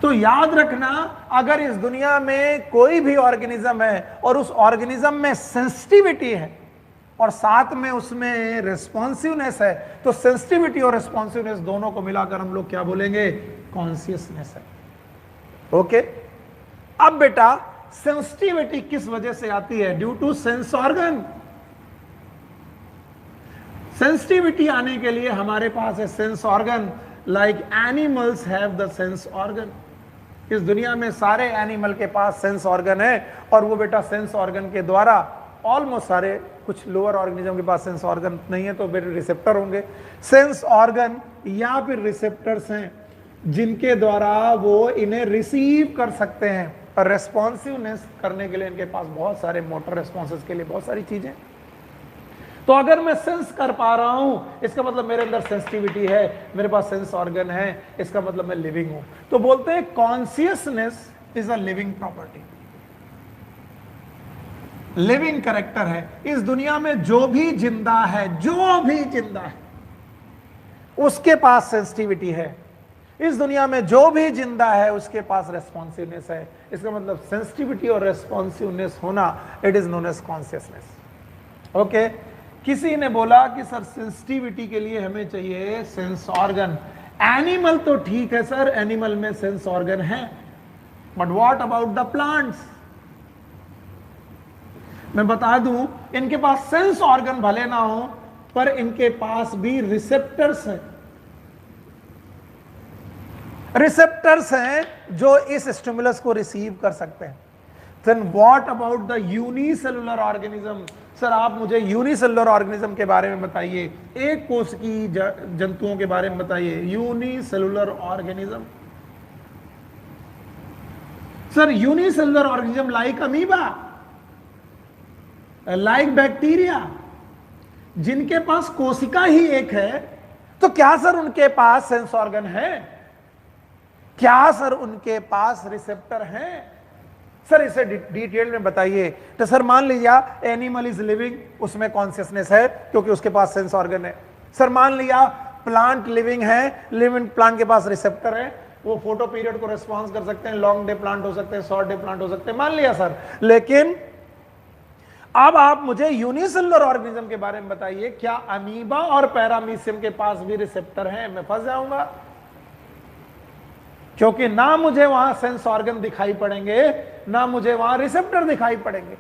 तो याद रखना, अगर इस दुनिया में कोई भी ऑर्गेनिज्म है और उस ऑर्गेनिज्म में सेंसिटिविटी है और साथ में उसमें रेस्पॉन्सिवनेस है, तो सेंसिटिविटी और रेस्पॉन्सिवनेस दोनों को मिलाकर हम लोग क्या बोलेंगे? कॉन्शियसनेस है. ओके. अब बेटा, सेंसिटिविटी किस वजह से आती है? Due to sense organ. Sensitivity आने के लिए हमारे पास है sense organ. Like animals have the sense organ. इस दुनिया में सारे एनिमल के पास सेंस ऑर्गन है, और वो बेटा सेंस ऑर्गन के द्वारा ऑलमोस्ट सारे, कुछ लोअर ऑर्गेनिज्म के पास सेंस ऑर्गन नहीं है तो बेटे रिसेप्टर होंगे. सेंस ऑर्गन या फिर रिसेप्टर्स हैं जिनके द्वारा वो इन्हें रिसीव कर सकते हैं, और रेस्पॉन्सिवनेस करने के लिए इनके पास बहुत सारे मोटर रेस्पॉन्सेस के लिए बहुत सारी चीजें. तो अगर मैं सेंस कर पा रहा हूं, इसका मतलब मेरे अंदर सेंसिटिविटी है, मेरे पास सेंस ऑर्गन है, इसका मतलब मैं लिविंग हूं. तो बोलते हैं consciousness is a living property, living character है. इस दुनिया में जो भी जिंदा है उसके पास सेंसिटिविटी है. इस दुनिया में जो भी जिंदा है उसके पास रेस्पॉन्सिवनेस है. इसका मतलब सेंसिटिविटी और रेस्पॉन्सिवनेस होना, it is known as consciousness. Okay. किसी ने बोला कि सर सेंसिटिविटी के लिए हमें चाहिए सेंस ऑर्गन. एनिमल तो ठीक है सर, एनिमल में सेंस ऑर्गन है, but what about the plants? मैं बता दूं, इनके पास सेंस ऑर्गन भले ना हो, पर इनके पास भी रिसेप्टर्स हैं. रिसेप्टर्स हैं जो इस स्टिमुलस को रिसीव कर सकते हैं. Then what about the unicellular organism? Sir आप मुझे यूनिसेलुलर ऑर्गेनिज्म के बारे में बताइए, एक कोष की जंतुओं के बारे में बताइए. Unicellular organism, sir unicellular organism like amoeba, like bacteria, जिनके पास कोशिका ही एक है, तो क्या सर उनके पास सेंस ऑर्गन है? क्या सर उनके पास रिसेप्टर हैं? सर इसे डिटेल में बताइए. तो सर मान लीजिए एनिमल इज लिविंग, उसमें कॉन्शियसनेस है क्योंकि उसके पास सेंस ऑर्गन है. सर मान लिया प्लांट लिविंग है, लिविंग प्लांट के पास रिसेप्टर है, वो फोटो पीरियड को रिस्पॉन्स कर सकते हैं, लॉन्ग डे प्लांट हो सकते हैं, शॉर्ट डे प्लांट हो सकते हैं, मान लिया सर. लेकिन अब आप मुझे यूनिसेलुलर ऑर्गेनिज्म के बारे में बताइए, क्या अमीबा और पैरामीशियम के पास भी रिसेप्टर हैं? मैं फंस जाऊंगा, क्योंकि ना मुझे वहां सेंस ऑर्गन दिखाई पड़ेंगे, ना मुझे वहां रिसेप्टर दिखाई पड़ेंगे.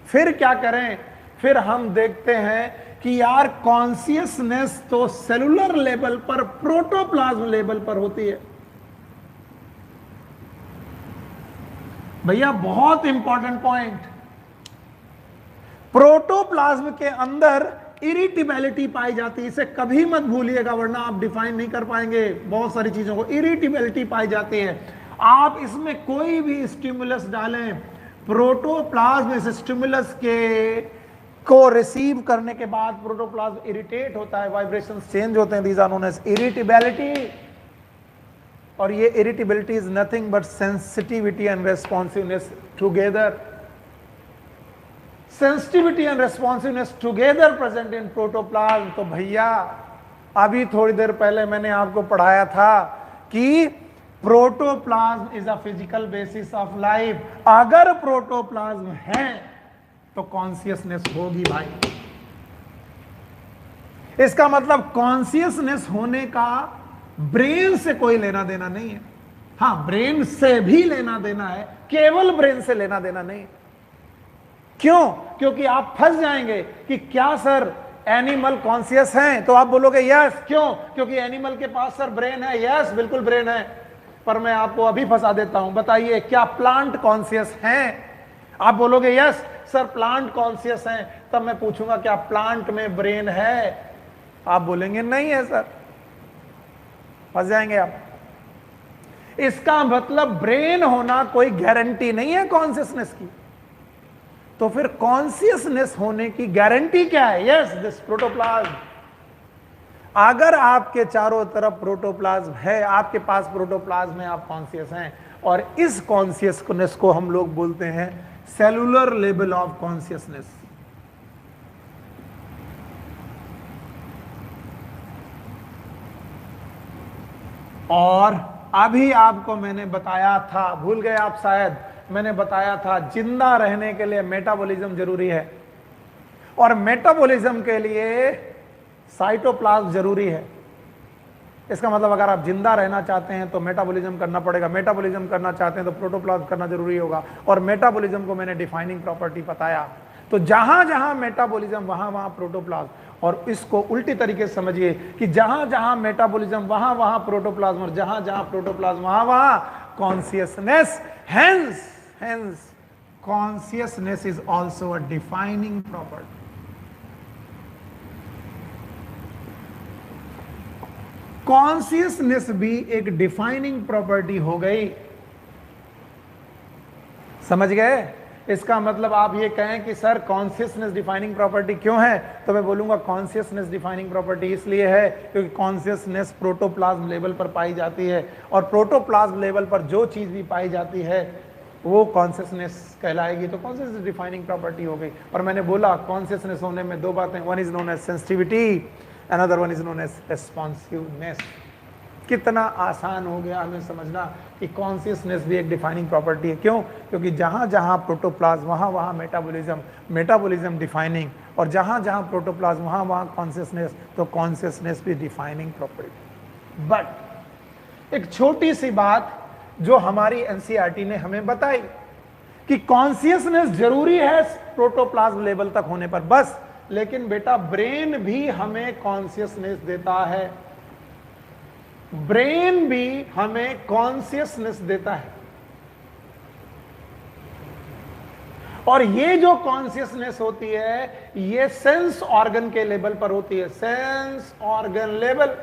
फिर क्या करें? फिर हम देखते हैं कि यार कॉन्शियसनेस तो सेलुलर लेवल पर, प्रोटोप्लाज्म लेवल पर होती है। भैया बहुत इंपॉर्टेंट पॉइंट, प्रोटोप्लाज्म के अंदर इरिटेबिलिटी पाई जाती है, इसे कभी मत भूलिएगा वरना आप डिफाइन नहीं कर पाएंगे बहुत सारी चीजों को। इरिटेबिलिटी पाई जाती है, आप इसमें कोई भी स्टिमुलस डालें, प्रोटोप्लाज्म इस स्टिमुलस को रिसीव करने के बाद प्रोटोप्लाज्म इरिटेट होता है, वाइब्रेशंस चेंज होते हैं, these are known as irritability. और ये irritability is nothing but sensitivity and responsiveness together. Sensitivity and responsiveness together present in protoplasm. तो भैया अभी थोड़ी देर पहले मैंने आपको पढ़ाया था कि protoplasm is a physical basis of life. अगर प्रोटोप्लाज्म है तो कॉन्शियसनेस होगी भाई। इसका मतलब कॉन्शियसनेस होने का ब्रेन से कोई लेना देना नहीं है। हाँ, ब्रेन से भी लेना देना है, केवल ब्रेन से लेना देना नहीं। क्यों? क्योंकि आप फंस जाएंगे कि क्या सर एनिमल कॉन्शियस हैं, तो आप बोलोगे यस। क्यों? क्योंकि एनिमल के पास सर ब्रेन है। यस, बिल्कुल ब्रेन है, पर मैं आपको अभी फंसा देता हूं। बताइए क्या प्लांट कॉन्शियस हैं? आप बोलोगे यस सर प्लांट कॉन्शियस हैं। तब मैं पूछूंगा क्या प्लांट में ब्रेन है? आप बोलेंगे नहीं है सर, फंस जाएंगे आप। इसका मतलब ब्रेन होना कोई गारंटी नहीं है कॉन्शियसनेस की। तो फिर कॉन्शियसनेस होने की गारंटी क्या है? Yes, this protoplasm. अगर आपके चारों तरफ प्रोटोप्लाज्म है, आपके पास प्रोटोप्लाज्म है, आप कॉन्शियस हैं, और इस कॉन्शियसनेस को हम लोग बोलते हैं सेलुलर लेवल ऑफ कॉन्शियसनेस। और अभी आपको मैंने बताया था, भूल गए आप शायद, मैंने बताया था जिंदा रहने के लिए मेटाबॉलिज्म जरूरी है, और मेटाबॉलिज्म के लिए साइटोप्लाज्म जरूरी है। इसका मतलब अगर आप जिंदा रहना चाहते हैं तो मेटाबॉलिज्म करना पड़ेगा, मेटाबॉलिज्म करना चाहते हैं तो प्रोटोप्लाज्म करना जरूरी होगा। और मेटाबॉलिज्म को मैंने डिफाइनिंग प्रॉपर्टी बताया। तो जहां जहां मेटाबॉलिज्म वहां वहां प्रोटोप्लाज्म, और इसको उल्टी तरीके से समझिए कि जहां जहां मेटाबॉलिज्म वहां वहां प्रोटोप्लाज्म, और जहां जहां प्रोटोप्लाज्म वहां वहां consciousness. Hence, consciousness is also a defining property. Consciousness भी एक डिफाइनिंग प्रॉपर्टी हो गई। समझ गए? इसका मतलब आप ये कहें कि सर कॉन्शियसनेस डिफाइनिंग प्रॉपर्टी क्यों है, तो मैं बोलूंगा कॉन्शियसनेस डिफाइनिंग प्रॉपर्टी इसलिए है क्योंकि कॉन्शियसनेस प्रोटोप्लाज्म लेवल पर पाई जाती है, और प्रोटोप्लाज्म लेवल पर जो चीज भी पाई जाती है वो कॉन्शियसनेस कहलाएगी। तो कॉन्शियसनेस डिफाइनिंग प्रॉपर्टी हो गई। और मैंने बोला कॉन्शियसनेस होने में दो बातें, one is known as sensitivity, another one is known as responsiveness. कितना आसान हो गया हमें समझना कि कॉन्शियसनेस भी एक डिफाइनिंग प्रॉपर्टी है। क्यों? क्योंकि जहां जहां प्रोटोप्लाज्म वहां वहां मेटाबॉलिज्म, मेटाबॉलिज्म डिफाइनिंग, और जहां जहां प्रोटोप्लाज्म वहां वहां कॉन्शियसनेस, तो कॉन्शियसनेस भी डिफाइनिंग प्रॉपर्टी। बट एक छोटी सी बात जो हमारी एनसीईआरटी ने हमें बताई कि कॉन्शियसनेस जरूरी है प्रोटोप्लाज्म लेवल तक होने पर बस, लेकिन बेटा ब्रेन भी हमें कॉन्शियसनेस देता है, ब्रेन भी हमें कॉन्शियसनेस देता है। और ये जो कॉन्शियसनेस होती है ये सेंस ऑर्गन के लेवल पर होती है, सेंस ऑर्गन लेवल।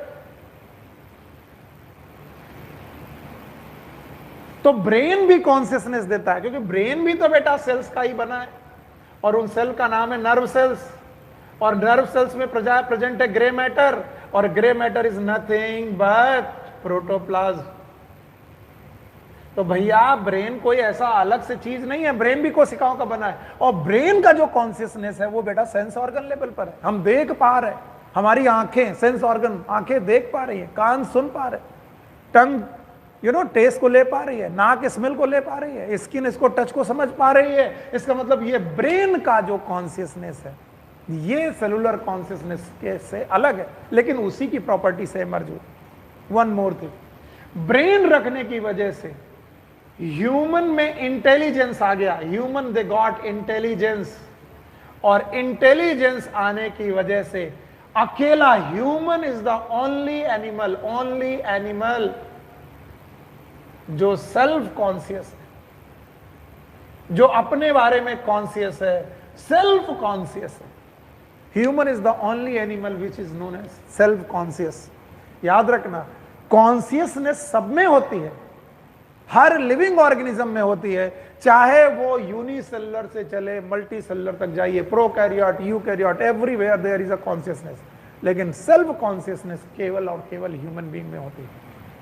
तो ब्रेन भी कॉन्शियसनेस देता है, क्योंकि ब्रेन भी तो बेटा सेल्स का ही बना है, और उन सेल का नाम है नर्व सेल्स, और नर्व सेल्स में प्रेजेंट है ग्रे मैटर, और grey matter is nothing but protoplasm. तो भैया ब्रेन कोई ऐसा अलग से चीज नहीं है, ब्रेन भी कोशिकाओं का बना है, और ब्रेन का जो कॉन्शियसनेस है वो बेटा सेंस ऑर्गन लेवल पर है। हम देख पा रहे हैं, हमारी आंखें सेंस ऑर्गन, आंखें देख पा रही है, कान सुन पा रहे, टंग टेस्ट को ले पा रही है, नाक स्मेल को ले पा रही है, स्किन इसको टच को समझ पा रही है। इसका मतलब ये ब्रेन का जो कॉन्शियसनेस है ये सेलुलर कॉन्शियसनेस के से अलग है, लेकिन उसी की प्रॉपर्टी से इमर्ज हुई। वन मोर थिंग, ब्रेन रखने की वजह से ह्यूमन में इंटेलिजेंस आ गया, ह्यूमन दे गॉट इंटेलिजेंस, और इंटेलिजेंस आने की वजह से अकेला human is the only animal जो सेल्फ कॉन्शियस है, जो अपने बारे में कॉन्शियस है, सेल्फ कॉन्शियस है। Human is the only animal which is known as self conscious. याद रखना, कॉन्शियसनेस सब में होती है, हर लिविंग ऑर्गेनिज्म में होती है, चाहे वो यूनिसेलुलर से चले मल्टी सेलुलर तक जाइए, prokaryote, eukaryote, everywhere there is a consciousness. लेकिन सेल्फ कॉन्शियसनेस केवल और केवल ह्यूमन बीइंग में होती है।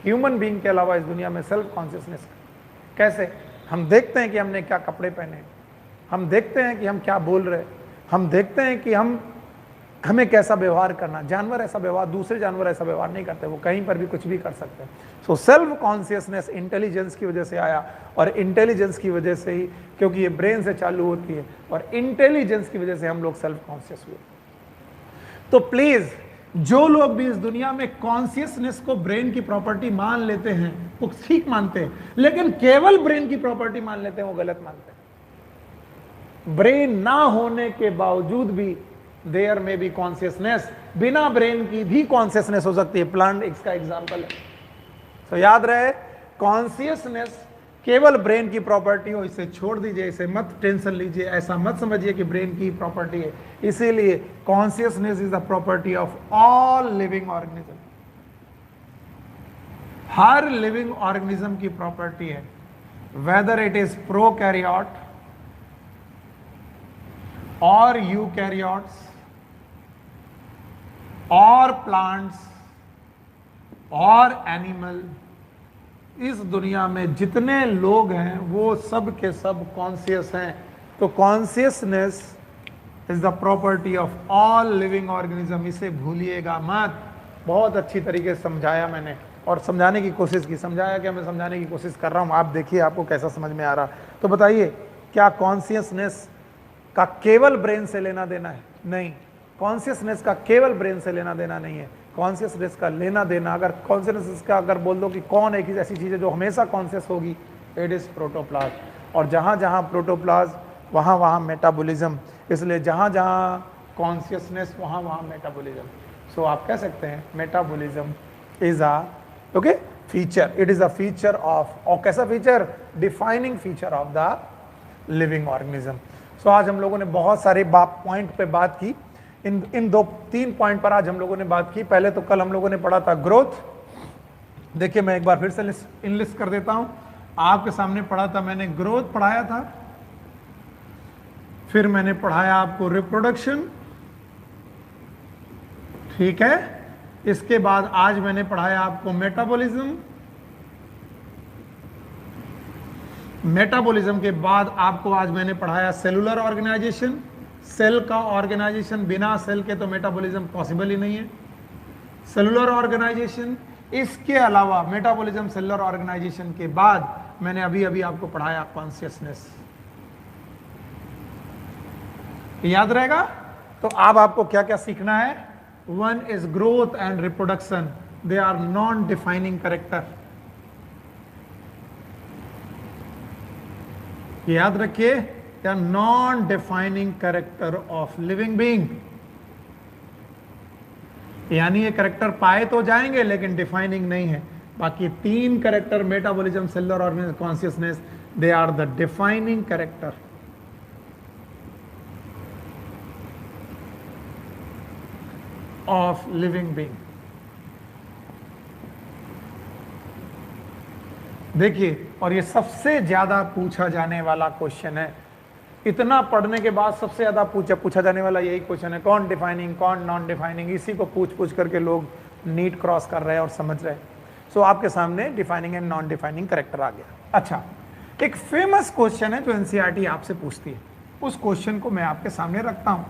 ह्यूमन बीइंग के अलावा इस दुनिया में सेल्फ कॉन्शियसनेस कैसे? हम देखते हैं कि हमने क्या कपड़े पहने, हम देखते हैं कि हम क्या बोल रहे, हम देखते हैं कि हमें कैसा व्यवहार करना। जानवर ऐसा व्यवहार, दूसरे जानवर ऐसा व्यवहार नहीं करते, वो कहीं पर भी कुछ भी कर सकते हैं। सो सेल्फ कॉन्शियसनेस इंटेलिजेंस की वजह से आया, और इंटेलिजेंस की वजह से ही, क्योंकि ये ब्रेन से चालू होती है, और इंटेलिजेंस की वजह से हम लोग सेल्फ कॉन्शियस हुए। तो प्लीज, जो लोग भी इस दुनिया में कॉन्शियसनेस को ब्रेन की प्रॉपर्टी मान लेते हैं वो ठीक मानते हैं, लेकिन केवल ब्रेन की प्रॉपर्टी मान लेते हैं वो गलत मानते हैं। ब्रेन ना होने के बावजूद भी देयर में बी कॉन्शियसनेस, बिना ब्रेन की भी कॉन्शियसनेस हो सकती है। प्लांट इसका एग्जाम्पल है। तो याद रहे, कॉन्शियसनेस केवल ब्रेन की प्रॉपर्टी हो, इसे छोड़ दीजिए, इसे मत टेंशन लीजिए, ऐसा मत समझिए कि ब्रेन की प्रॉपर्टी है। इसीलिए consciousness is the property of all living organism. Her living organism की प्रॉपर्टी है, वेदर इट इज प्रोकैरियोट और यूकैरियोट्स और प्लांट्स और एनिमल। इस दुनिया में जितने लोग हैं वो सब के सब कॉन्शियस हैं। तो consciousness is the property of all living organism, इसे भूलिएगा मत। बहुत अच्छी तरीके से समझाया मैंने, और समझाने की कोशिश की। समझाया क्या? मैं समझाने की कोशिश कर रहा हूँ, आप देखिए आपको कैसा समझ में आ रहा। तो बताइए, क्या कॉन्शियसनेस का केवल ब्रेन से लेना देना है? नहीं, कॉन्शियसनेस का केवल ब्रेन से लेना देना नहीं है। कॉन्शियसनेस का लेना देना, अगर कॉन्शियसनेस का अगर बोल दो कि कौन एक ऐसी चीज़ है जो हमेशा कॉन्शियस होगी, इट इज़ प्रोटोप्लाज्म। और जहाँ जहाँ प्रोटोप्लाज्म वहाँ वहाँ मेटाबॉलिज्म, इसलिए जहाँ जहाँ कॉन्शियसनेस वहाँ वहाँ मेटाबॉलिज्म। सो आप कह सकते हैं metabolism is a okay feature, it is a feature of, और कैसा feature? Defining feature of the living organism. So आज हम लोगों ने बहुत सारे पॉइंट पे बात की। इन तीन पॉइंट पर आज हम लोगों ने बात की। पहले तो कल हम लोगों ने पढ़ा था ग्रोथ। देखिए मैं एक बार फिर से लिस्ट कर देता हूं। आपके सामने पढ़ा था मैंने, ग्रोथ पढ़ाया था, फिर मैंने पढ़ाया आपको रिप्रोडक्शन, ठीक है। इसके बाद आज मैंने पढ़ाया आपको मेटाबॉलिज्म। मेटाबॉलिज्म के बाद आपको आज मैंने पढ़ाया सेलुलर ऑर्गेनाइजेशन। सेल का ऑर्गेनाइजेशन, बिना सेल के तो मेटाबॉलिज्म पॉसिबल ही नहीं है। सेलुलर ऑर्गेनाइजेशन, इसके अलावा मेटाबॉलिज्म सेलुलर ऑर्गेनाइजेशन के बाद मैंने अभी अभी आपको पढ़ाया कॉन्शियसनेस। याद रहेगा? तो अब आपको क्या क्या सीखना है? One is growth and reproduction, they are non defining character. याद रखिए, they are non defining character of living being. यानी ये कैरेक्टर पाए तो जाएंगे लेकिन डिफाइनिंग नहीं है। बाकी तीन character, metabolism, cellular organism, consciousness, they are the defining character of living being. देखिए, और ये सबसे ज्यादा पूछा जाने वाला क्वेश्चन है। इतना पढ़ने के बाद सबसे ज्यादा पूछा जाने वाला यही क्वेश्चन है, कौन डिफाइनिंग, कौन नॉन डिफाइनिंग। इसी को पूछ करके लोग नीट क्रॉस कर रहे हैं और समझ रहे हैं। सो आपके सामने defining and non defining character आ गया। अच्छा, एक फेमस क्वेश्चन है जो एनसीईआरटी आपसे पूछती है, उस क्वेश्चन को मैं आपके सामने रखता हूं।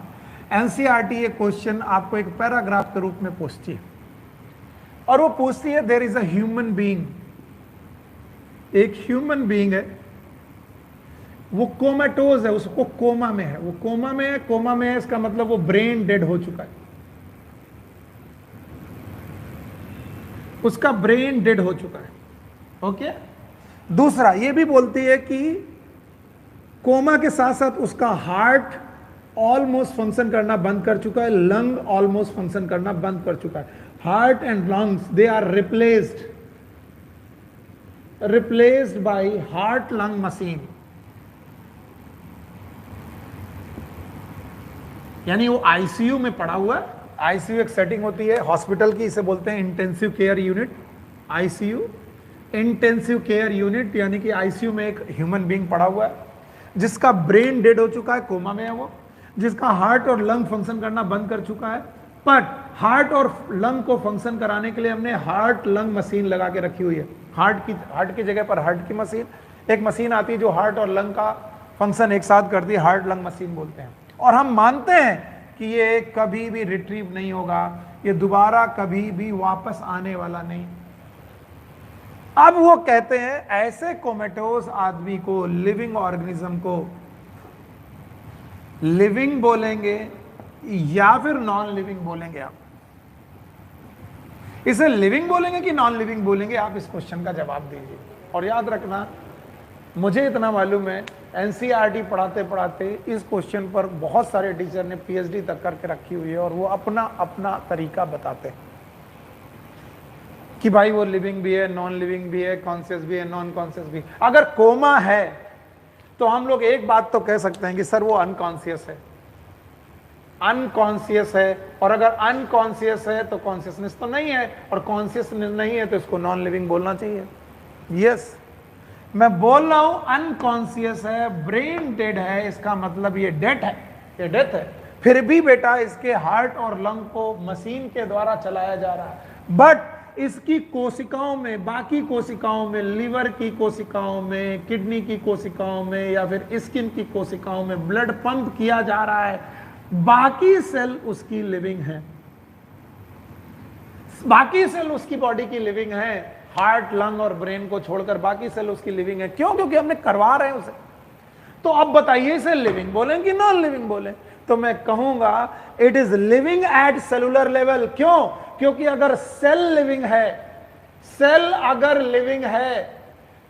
एनसीईआरटी ये क्वेश्चन आपको एक पैराग्राफ के रूप में पूछती है, और वो पूछती है there is a human being. एक ह्यूमन बीइंग है, वो कोमेटोज है, उसको कोमा में है, वो कोमा में है। कोमा में है इसका मतलब वो ब्रेन डेड हो चुका है, उसका ब्रेन डेड हो चुका है। ओके। दूसरा ये भी बोलती है कि कोमा के साथ साथ उसका हार्ट ऑलमोस्ट फंक्शन करना बंद कर चुका है, लंग ऑलमोस्ट फंक्शन करना बंद कर चुका है। Heart and lungs they are replaced by heart lung machine. यानी वो आईसीयू में पड़ा हुआ है। आईसीयू एक सेटिंग होती है हॉस्पिटल की, इसे बोलते हैं intensive care unit. ICU intensive care unit, यानी कि आईसीयू में एक ह्यूमन बीइंग पड़ा हुआ है जिसका ब्रेन डेड हो चुका है, कोमा में है वो, जिसका हार्ट और लंग फंक्शन करना बंद कर चुका है। बट हार्ट और लंग को फंक्शन कराने के लिए हमने हार्ट लंग मशीन लगा के रखी हुई है। हार्ट की जगह पर हार्ट की मशीन, एक मशीन आती है जो हार्ट और लंग का फंक्शन एक साथ करती है, हार्ट लंग मशीन बोलते हैं। और हम मानते हैं कि ये कभी भी रिट्रीव नहीं होगा, ये दोबारा कभी भी वापस आने वाला नहीं। अब वो कहते हैं ऐसे कोमेटोस आदमी को, लिविंग ऑर्गेनिज्म को लिविंग बोलेंगे या फिर नॉन लिविंग बोलेंगे? आप इसे लिविंग बोलेंगे कि नॉन लिविंग बोलेंगे? आप इस क्वेश्चन का जवाब दीजिए। और याद रखना, मुझे इतना मालूम है एनसीईआरटी पढ़ाते पढ़ाते इस क्वेश्चन पर बहुत सारे टीचर ने पीएचडी तक करके रखी हुई है और वो अपना अपना तरीका बताते हैं कि भाई वो लिविंग भी है, नॉन लिविंग भी है, कॉन्शियस भी है, नॉन कॉन्शियस भी। अगर कोमा है तो हम लोग एक बात तो कह सकते हैं कि सर वो अनकॉन्शियस है, अनकॉन्शियस है। और अगर अनकॉन्शियस है तो कॉन्शियसनेस तो नहीं है, और कॉन्शियसनेस नहीं है तो इसको नॉन लिविंग बोलना चाहिए। यस, मैं बोल रहा हूं अनकॉन्शियस है, ब्रेन डेड है, इसका मतलब ये डेथ है, ये डेथ है। फिर भी बेटा इसके हार्ट और लंग को मशीन के द्वारा चलाया जा रहा है, बट इसकी कोशिकाओं में, बाकी कोशिकाओं में, लिवर की कोशिकाओं में, किडनी की कोशिकाओं में या फिर स्किन की कोशिकाओं में ब्लड पंप किया जा रहा है। बाकी सेल उसकी लिविंग है, बाकी सेल उसकी बॉडी की लिविंग है। हार्ट, लंग और ब्रेन को छोड़कर बाकी सेल उसकी लिविंग है। क्यों? क्योंकि हमने करवा रहे हैं उसे। तो अब बताइए इसे लिविंग बोलें कि नॉन लिविंग बोलें? तो मैं कहूंगा it is living at cellular level. क्यों? क्योंकि अगर सेल लिविंग है, सेल अगर लिविंग है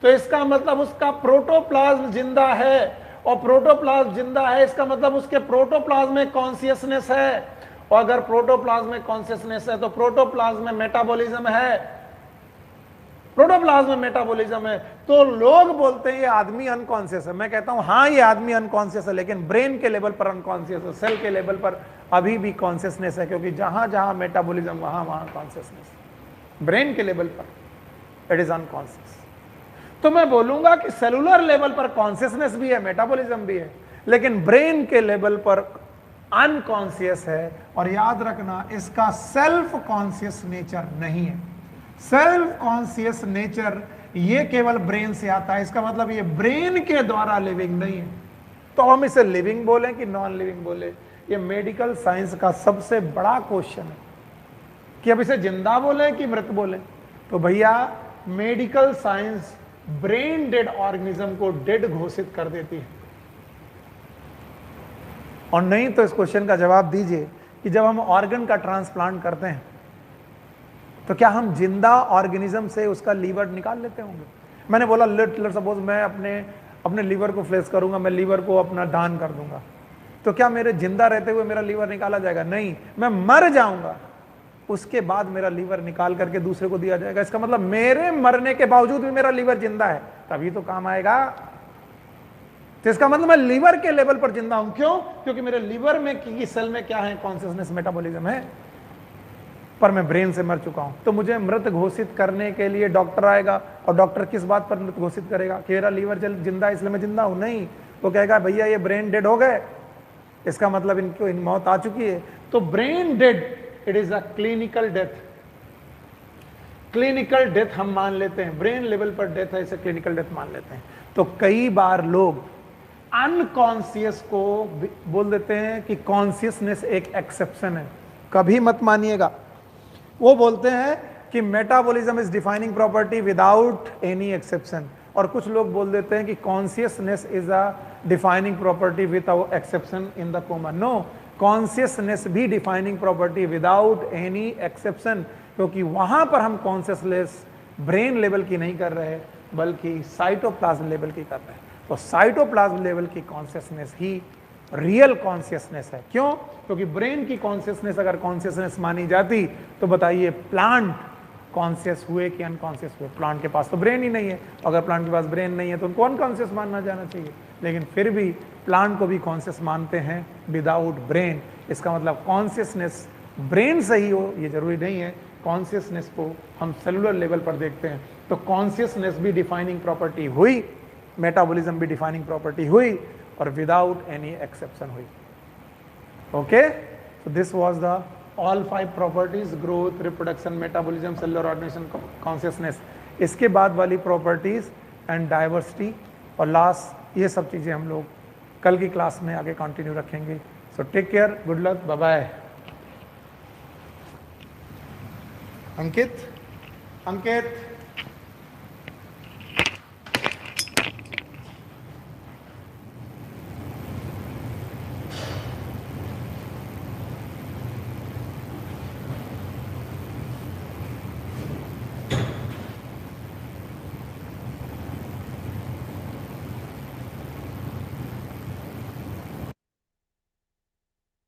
तो इसका मतलब उसका प्रोटोप्लाज्म जिंदा है, और प्रोटोप्लाज्म जिंदा है इसका मतलब उसके प्रोटोप्लाज्म में कॉन्शियसनेस है, और अगर प्रोटोप्लाज्म में कॉन्शियसनेस है तो प्रोटोप्लाज्म में मेटाबॉलिज्म है, प्रोटोप्लाज्म में मेटाबॉलिज्म है। तो लोग बोलते हैं ये आदमी अनकॉन्शियस है। मैं कहता हूं हाँ ये आदमी अनकॉन्शियस है, लेकिन ब्रेन के लेवल पर अनकॉन्शियस है, सेल के लेवल पर अभी भी कॉन्शियसनेस है, क्योंकि जहां जहां मेटाबॉलिज्म वहां वहां कॉन्शियसनेस। ब्रेन के लेवल पर इट इज अनकॉन्शियस। तो मैं बोलूंगा कि सेलुलर लेवल पर कॉन्शियसनेस भी है, मेटाबॉलिज्म भी है, लेकिन ब्रेन के लेवल पर अनकॉन्शियस है। और याद रखना इसका सेल्फ कॉन्शियस नेचर नहीं है। सेल्फ कॉन्शियस नेचर ये केवल ब्रेन से आता है, इसका मतलब ये ब्रेन के द्वारा लिविंग नहीं है। तो हम इसे लिविंग बोलें कि नॉन लिविंग बोले? ये मेडिकल साइंस का सबसे बड़ा क्वेश्चन है कि अब इसे जिंदा बोले कि मृत बोले। तो भैया medical science brain dead organism को डेड घोषित कर देती है। और नहीं तो इस क्वेश्चन का जवाब दीजिए कि जब हम ऑर्गन का ट्रांसप्लांट करते हैं तो क्या हम जिंदा ऑर्गेनिज्म से उसका लीवर निकाल लेते होंगे? मैंने बोला लेट सपोज मैं अपने लीवर को फ्लेश करूंगा, मैं लीवर को अपना दान कर दूंगा, तो क्या मेरे जिंदा रहते हुए मेरा लीवर निकाला जाएगा? नहीं, मैं मर जाऊंगा, उसके बाद मेरा लीवर निकाल करके दूसरे को दिया जाएगा। इसका मतलब मेरे मरने के बावजूद भी मेरा लीवर जिंदा है, तभी तो काम आएगा। तो इसका मतलब मैं लीवर के लेवल पर जिंदा हूं। क्यों? क्योंकि मेरे लीवर में की सेल में क्या है? कॉन्शियसनेस, मेटाबॉलिज्म है, पर मैं ब्रेन से मर चुका हूं। तो मुझे मृत घोषित करने के लिए डॉक्टर आएगा, और डॉक्टर किस बात पर मृत घोषित करेगा? कि मेरा लीवर जिंदा है इसलिए मैं जिंदा हूं? नहीं, वो कहेगा भैया ये ब्रेन डेड हो गए, इसका मतलब इनको मौत आ चुकी है। तो brain did it is a clinical death. Clinical death हम मान लेते हैं, ब्रेन लेवल पर डेथ है, इसे क्लिनिकल डेथ मान लेते हैं। तो कई बार लोग अनकॉन्शियस को बोल देते हैं कि कॉन्शियसनेस एक एक्सेप्शन है। कभी मत मानिएगा। वो बोलते हैं कि metabolism is defining property without any exception, और कुछ लोग बोल देते हैं कि consciousness is a defining property without exception in the common. No, consciousness भी defining property without any exception, क्योंकि वहां पर हम कॉन्शियसनेस ब्रेन लेवल की नहीं कर रहे बल्कि साइटोप्लाज्म लेवल की कर रहे हैं। तो साइटोप्लाज्म लेवल की कॉन्शियसनेस ही रियल कॉन्शियसनेस है। क्यों? क्योंकि ब्रेन की कॉन्शियसनेस अगर कॉन्शियसनेस मानी जाती तो बताइए प्लांट कॉन्शियस हुए कि अनकॉन्शियस हुए? प्लांट के पास तो ब्रेन ही नहीं है, अगर प्लांट के पास ब्रेन नहीं है तो उनको अनकॉन्शियस मानना जाना चाहिए, लेकिन फिर भी प्लांट को भी कॉन्शियस मानते हैं विदाउट ब्रेन। इसका मतलब कॉन्शियसनेस ब्रेन से ही हो ये जरूरी नहीं है, कॉन्शियसनेस को हम सेलुलर लेवल पर देखते हैं। तो कॉन्शियसनेस भी डिफाइनिंग प्रॉपर्टी हुई, मेटाबॉलिज्म भी डिफाइनिंग प्रॉपर्टी हुई, और विदाउट एनी एक्सेप्शन हुई। Okay, so this was the all 5 properties: growth, reproduction, metabolism, cellular organization, consciousness। इसके बाद वाली प्रॉपर्टीज एंड डाइवर्सिटी और लास्ट, ये सब चीजें हम लोग कल की क्लास में आगे कंटिन्यू रखेंगे। So take care, good luck, bye bye. Ankit, अंकित